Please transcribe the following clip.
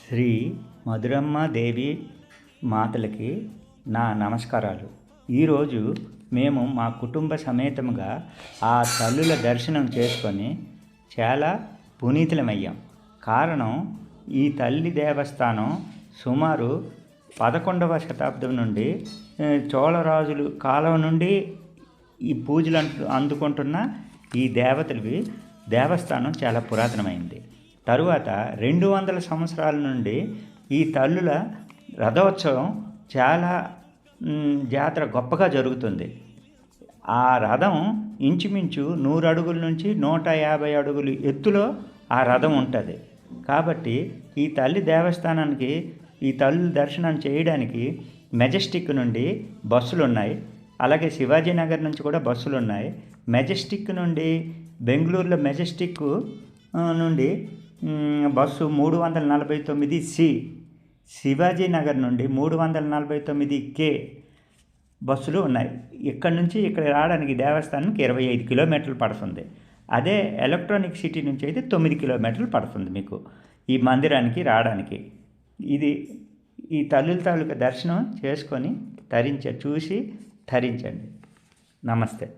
శ్రీ మధురమ్మ దేవి మాతలకి నా నమస్కారాలు. ఈరోజు మేము మా కుటుంబ సమేతముగా ఆ తల్లుల దర్శనం చేసుకొని చాలా పునీతులమయ్యాం. కారణం, ఈ తల్లి దేవస్థానం సుమారు 11వ శతాబ్దం నుండి చోళరాజులు కాలం నుండి ఈ పూజలు అందుకుంటున్న ఈ దేవతలవి దేవస్థానం చాలా పురాతనమైంది. తరువాత 200 సంవత్సరాల నుండి ఈ తల్లుల రథోత్సవం చాలా జాతర గొప్పగా జరుగుతుంది. ఆ రథం ఇంచుమించు 100 అడుగుల నుంచి 150 అడుగులు ఎత్తులో ఆ రథం ఉంటుంది. కాబట్టి ఈ తల్లి దేవస్థానానికి ఈ తల్లి దర్శనం చేయడానికి మెజెస్టిక్ నుండి బస్సులు ఉన్నాయి. అలాగే శివాజీనగర్ నుంచి కూడా బస్సులు ఉన్నాయి. మెజెస్టిక్ నుండి బెంగళూరులో మెజెస్టిక్ నుండి బస్సు 349C, శివాజీనగర్ నుండి 349K బస్సులు ఉన్నాయి. ఇక్కడి నుంచి ఇక్కడ రావడానికి దేవస్థానానికి 25 కిలోమీటర్లు పడుతుంది. అదే ఎలక్ట్రానిక్ సిటీ నుంచి అయితే 9 కిలోమీటర్లు పడుతుంది మీకు ఈ మందిరానికి రావడానికి. ఇది ఈ తల్లుల తాలూకా దర్శనం చేసుకొని చూసి ధరించండి. నమస్తే.